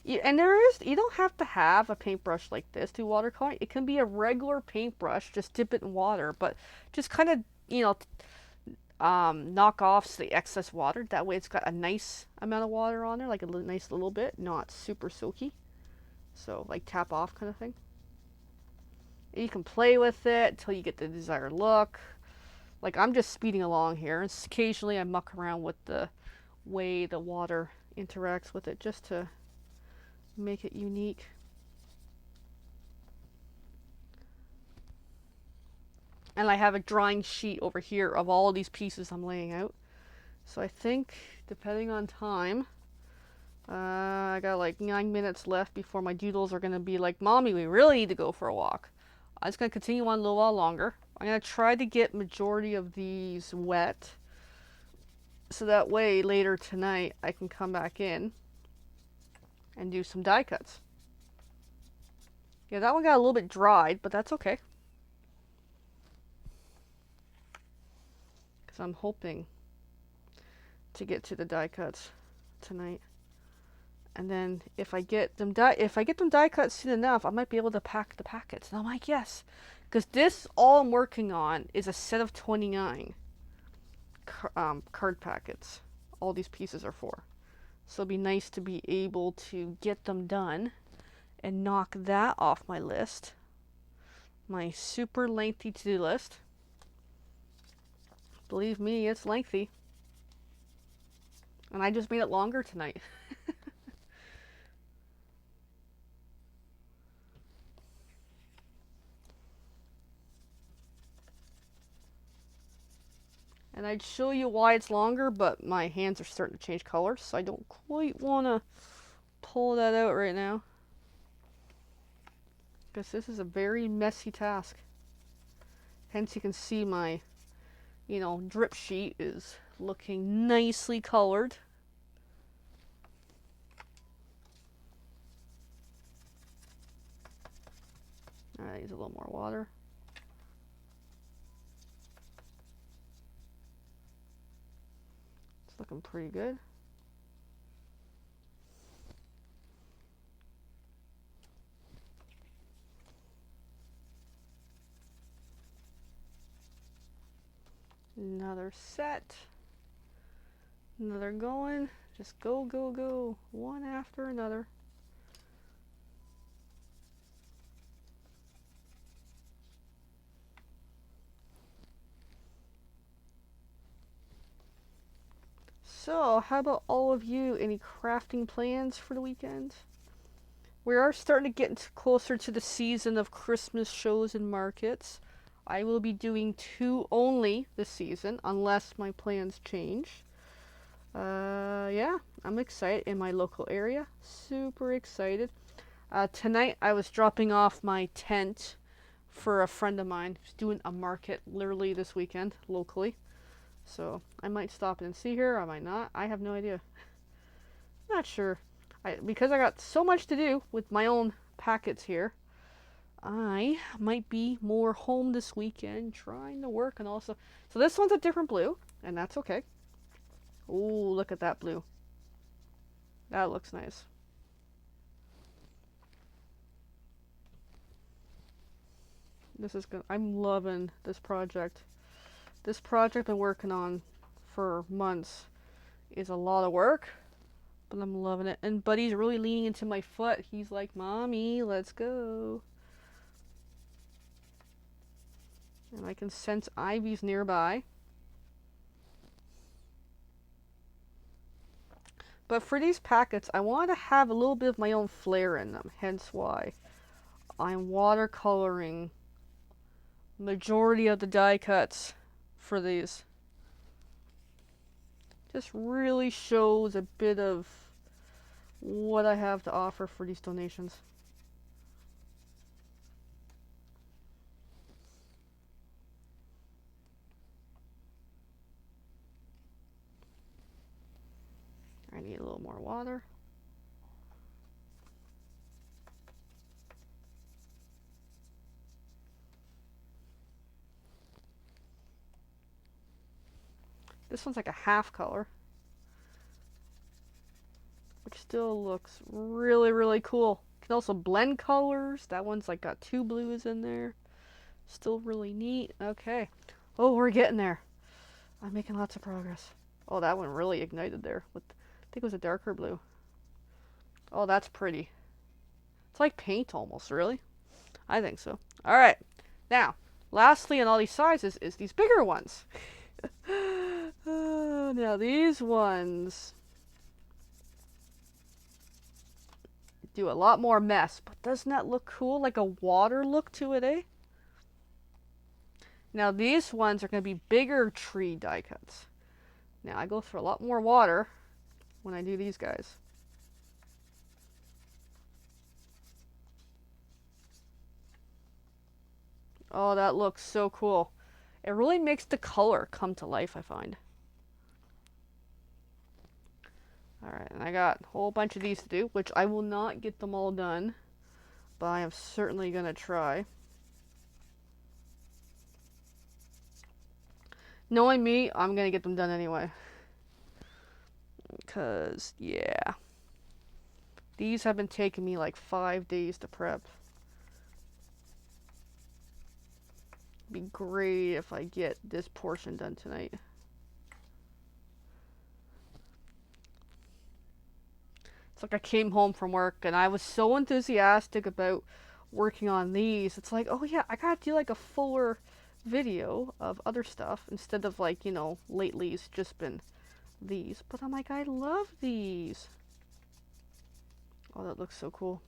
Speaker 1: And you don't have to have a paintbrush like this to watercolor. It can be a regular paintbrush, just dip it in water. But just kind of you know, knock off the excess water. That way it's got a nice amount of water on there, like a nice little bit, not super soaky. So like tap off kind of thing. And you can play with it until you get the desired look. Like I'm just speeding along here, and occasionally I muck around with the way the water interacts with it just to make it unique. And I have a drawing sheet over here of all of these pieces I'm laying out. So I think, depending on time, I got like 9 minutes left before my doodles are going to be like, Mommy, we really need to go for a walk. I'm just going to continue on a little while longer. I'm going to try to get majority of these wet. So that way, later tonight, I can come back in and do some die cuts. Yeah, that one got a little bit dried, but that's okay. Because I'm hoping to get to the die cuts tonight. And then if I get them die cut soon enough, I might be able to pack the packets. And I'm like, yes, because this all I'm working on is a set of 29 card packets. All these pieces are for. So it'd be nice to be able to get them done and knock that off my list. My super lengthy to-do list. Believe me, it's lengthy. And I just made it longer tonight. And I'd show you why it's longer, but my hands are starting to change colors, so I don't quite want to pull that out right now. Because this is a very messy task. Hence you can see my, drip sheet is looking nicely colored. Alright, use a little more water. It's looking pretty good. Another set. Another going. Just go, go, go. One after another. So, how about all of you? Any crafting plans for the weekend? We are starting to get closer to the season of Christmas shows and markets. I will be doing 2 only this season, unless my plans change. Yeah, I'm excited in my local area. Super excited. Tonight I was dropping off my tent for a friend of mine who's doing a market literally this weekend locally. So I might stop in and see her. I might not. I have no idea. Not sure. Because I got so much to do with my own packets here, I might be more home this weekend trying to work and also. So this one's a different blue, and that's okay. Ooh, look at that blue. That looks nice. This is good. I'm loving this project. This project I've been working on for months is a lot of work, but I'm loving it. And Buddy's really leaning into my foot. He's like, Mommy, let's go. And I can sense Ivy's nearby. But for these packets, I want to have a little bit of my own flair in them. Hence why I'm watercoloring majority of the die cuts for these. Just really shows a bit of what I have to offer for these donations. I need a little more water. This one's like a half color, which still looks really, really cool. You can also blend colors. That one's like got 2 blues in there. Still really neat. Okay, Oh, we're getting there. I'm making lots of progress. Oh, that one really ignited there. With, I think it was a darker blue. Oh, that's pretty. It's like paint almost, really. I think so. All right. Now, lastly in all these sizes is these bigger ones. Now, these ones do a lot more mess, but doesn't that look cool? Like a water look to it, eh? Now, these ones are going to be bigger tree die cuts. Now, I go through a lot more water when I do these guys. Oh, that looks so cool. It really makes the color come to life, I find. Alright, and I got a whole bunch of these to do, which I will not get them all done, but I am certainly going to try. Knowing me, I'm going to get them done anyway. Because, yeah. These have been taking me like 5 days to prep. It'd be great if I get this portion done tonight. It's like I came home from work and I was so enthusiastic about working on these. It's like, oh yeah, I gotta do like a fuller video of other stuff instead of like, you know, lately it's just been these. But I'm like, I love these. Oh, that looks so cool.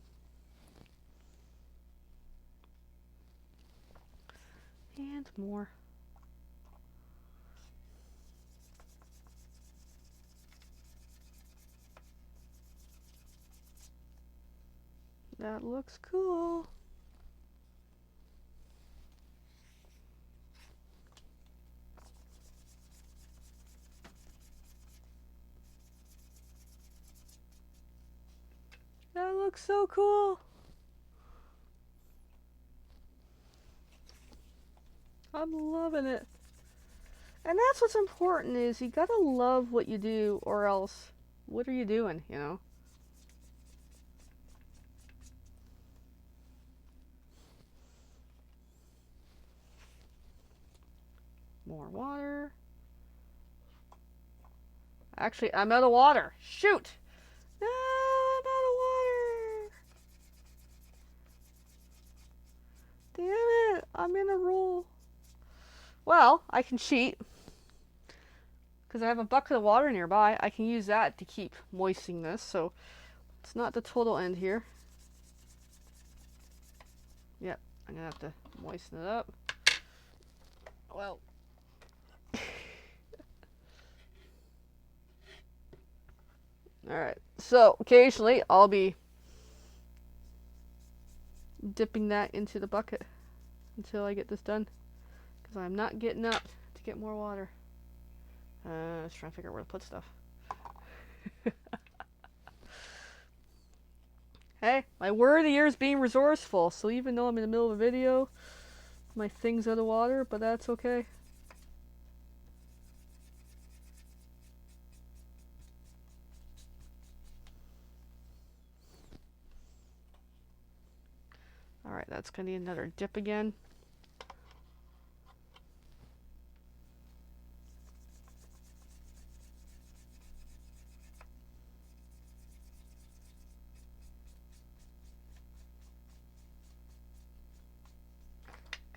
Speaker 1: And more. That looks cool. That looks so cool. I'm loving it. And that's what's important is you gotta love what you do or else what are you doing, you know? More water. Actually, I'm out of water. Shoot! No, I'm out of water. Damn it, I'm in a roll. Well, I can cheat. Because I have a bucket of water nearby. I can use that to keep moistening this, so it's not the total end here. Yep, I'm going to have to moisten it up. Well. Alright, so occasionally I'll be dipping that into the bucket until I get this done. Because I'm not getting up to get more water. I was trying to figure out where to put stuff. Hey, my word of the year is being resourceful. So even though I'm in the middle of a video, my thing's out of water, but that's okay. Alright, that's going to need another dip again.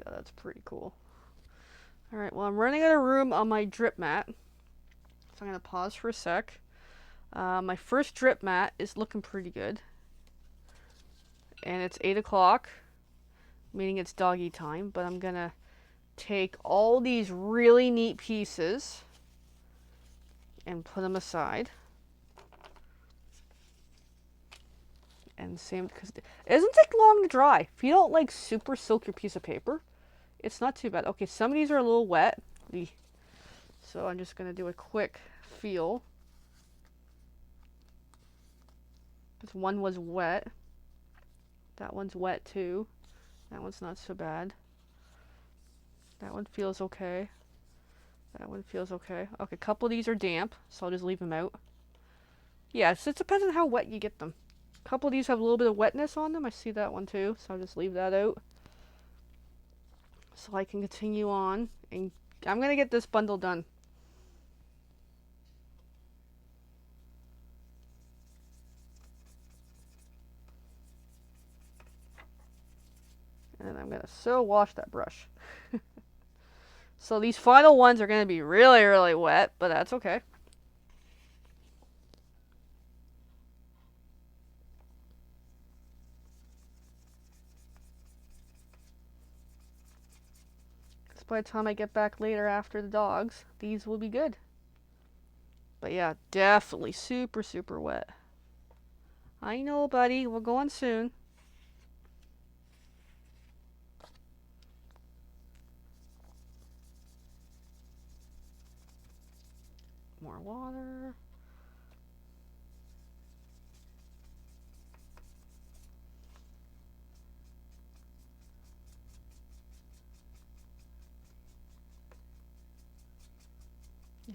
Speaker 1: God, that's pretty cool. Alright, well I'm running out of room on my drip mat. So I'm going to pause for a sec. My first drip mat is looking pretty good. And it's 8 o'clock, meaning it's doggy time, but I'm going to take all these really neat pieces and put them aside. And same, because it doesn't take long to dry. If you don't like super soak your piece of paper, it's not too bad. Okay, some of these are a little wet. So I'm just going to do a quick feel. This one was wet. That one's wet too. That one's not so bad. That one feels okay. That one feels okay. Okay, a couple of these are damp, so I'll just leave them out. Yeah, so it depends on how wet you get them. A couple of these have a little bit of wetness on them. I see that one too, so I'll just leave that out. So I can continue on and I'm gonna get this bundle done. And I'm gonna so wash that brush. So these final ones are gonna be really, really wet, but that's okay. Because by the time I get back later after the dogs, these will be good. But yeah, definitely super, super wet. I know, buddy. We're going soon. More water.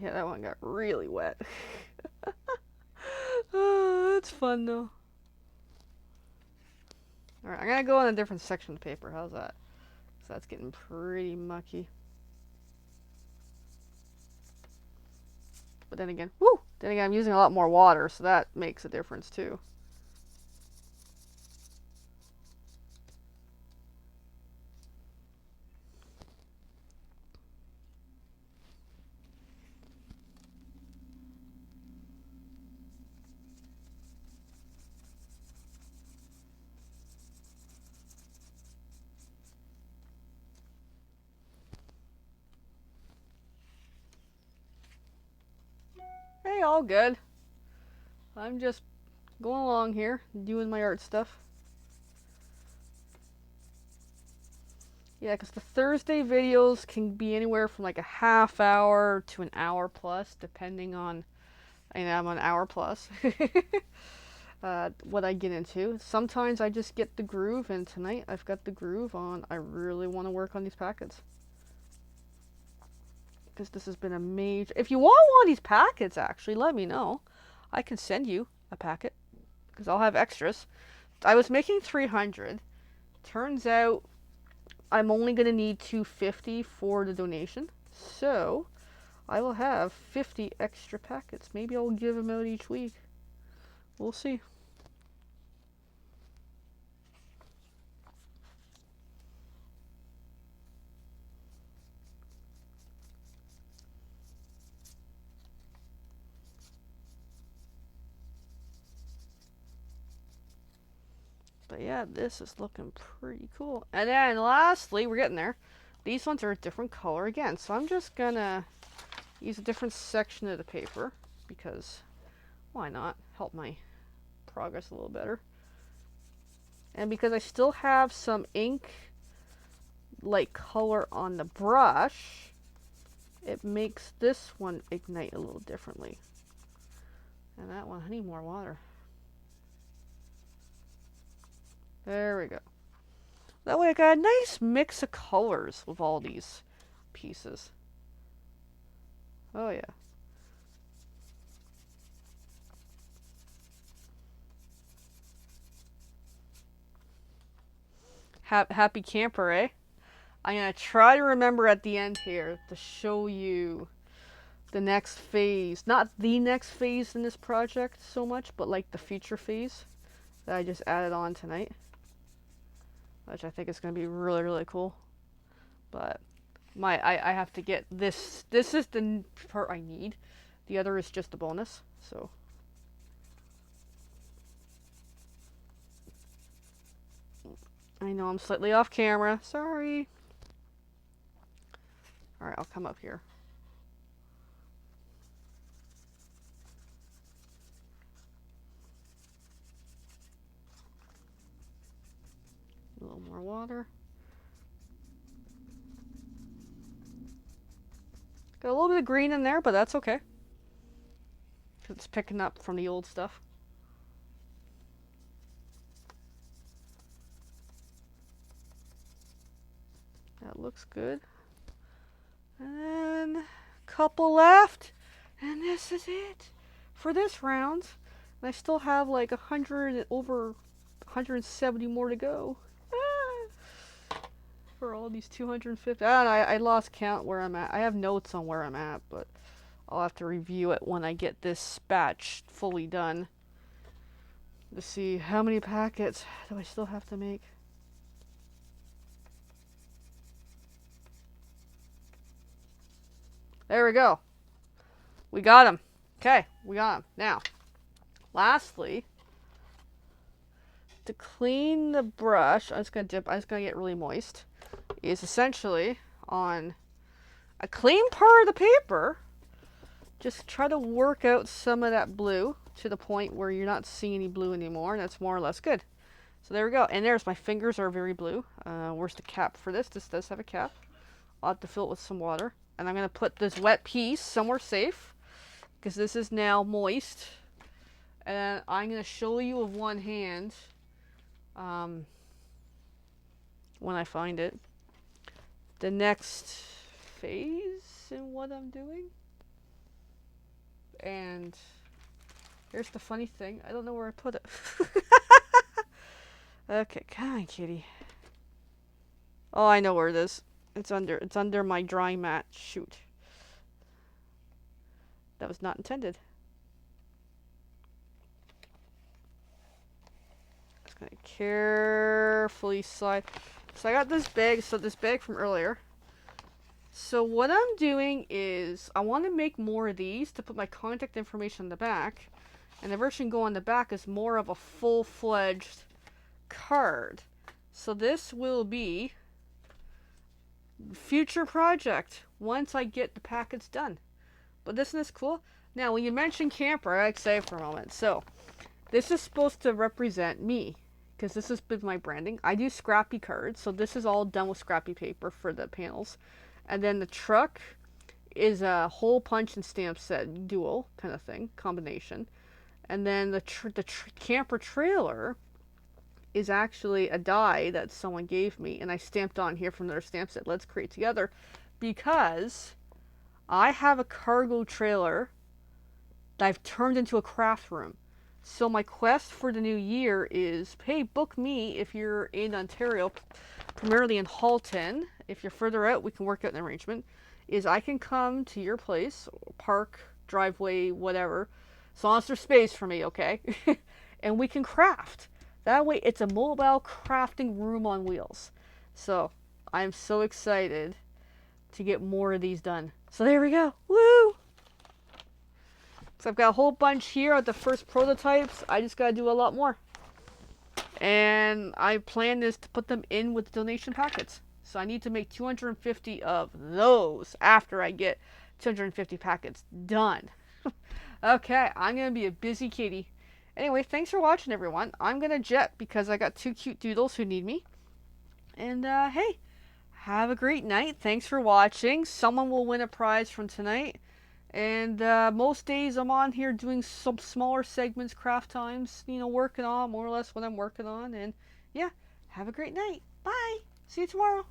Speaker 1: Yeah, that one got really wet. Oh, it's fun though. Alright, I'm gonna go on a different section of paper. How's that? So that's getting pretty mucky. But then again, woo! Then again, I'm using a lot more water, so that makes a difference too. Hey, all good. I'm just going along here, doing my art stuff. Yeah, because the Thursday videos can be anywhere from like a half hour to an hour plus, depending on, and I'm an hour plus, what I get into. Sometimes I just get the groove, and tonight I've got the groove on. I really want to work on these packets. Because this has been a major... If you want one of these packets, actually, let me know. I can send you a packet, because I'll have extras. I was making 300. Turns out I'm only going to need 250 for the donation. So, I will have 50 extra packets. Maybe I'll give them out each week. We'll see. But yeah, this is looking pretty cool. And then lastly, we're getting there. These ones are a different color again. So I'm just going to use a different section of the paper because why not? Help my progress a little better. And because I still have some ink like color on the brush, it makes this one ignite a little differently. And that one, I need more water. There we go. That way I got a nice mix of colors with all these pieces. Oh yeah. Happy camper, eh? I'm gonna try to remember at the end here to show you the next phase. Not the next phase in this project so much, but like the future phase that I just added on tonight. Which I think is gonna be really, really cool. But I have to get this. This is the part I need. The other is just a bonus, so. I know I'm slightly off camera. Sorry. Alright, I'll come up here. A little more water. Got a little bit of green in there, but that's okay. It's picking up from the old stuff. That looks good. And then a couple left. And this is it for this round. And I still have like 100, over 170 more to go. Ah. for all these 250. I lost count where I'm at. I have notes on where I'm at, but I'll have to review it when I get this batch fully done to see how many packets do I still have to make. There we go. We got them. Okay, we got them. Now, lastly, to clean the brush, I'm just gonna get really moist, is essentially on a clean part of the paper, just try to work out some of that blue to the point where you're not seeing any blue anymore, and that's more or less good. So there we go. And there's my fingers are very blue. Where's the cap for this? This does have a cap. I'll have to fill it with some water. And I'm going to put this wet piece somewhere safe because this is now moist. And I'm going to show you with one hand when I find it. The next phase in what I'm doing. And here's the funny thing. I don't know where I put it. Okay, come on, kitty. Oh, I know where it is. It's under my drying mat. Shoot. That was not intended. Just gonna carefully slide. So I got this bag, this bag from earlier. So what I'm doing is I want to make more of these to put my contact information on the back. And the version go on the back is more of a full-fledged card. So this will be future project once I get the packets done. But isn't this cool? Now, when you mention camper, I say for a moment. So this is supposed to represent me because this has been my branding. I do scrappy cards, so this is all done with scrappy paper for the panels. And then the truck is a hole punch and stamp set dual kind of thing, combination. And then the camper trailer is actually a die that someone gave me, and I stamped on here from their stamp set, Let's Create Together, because I have a cargo trailer that I've turned into a craft room. So my quest for the new year is, hey, book me if you're in Ontario, primarily in Halton. If you're further out, we can work out an arrangement. Is I can come to your place, park, driveway, whatever, as long as there's space for me, okay? And we can craft. That way, it's a mobile crafting room on wheels. So, I'm so excited to get more of these done. So there we go. Woo! So I've got a whole bunch here of the first prototypes. I just got to do a lot more. And I plan is to put them in with donation packets. So I need to make 250 of those after I get 250 packets done. Okay, I'm going to be a busy kitty. Anyway, thanks for watching, everyone. I'm going to jet because I got 2 cute doodles who need me. And, hey, have a great night. Thanks for watching. Someone will win a prize from tonight. And most days I'm on here doing some smaller segments, craft times, you know, working on more or less what I'm working on. And, yeah, have a great night. Bye. See you tomorrow.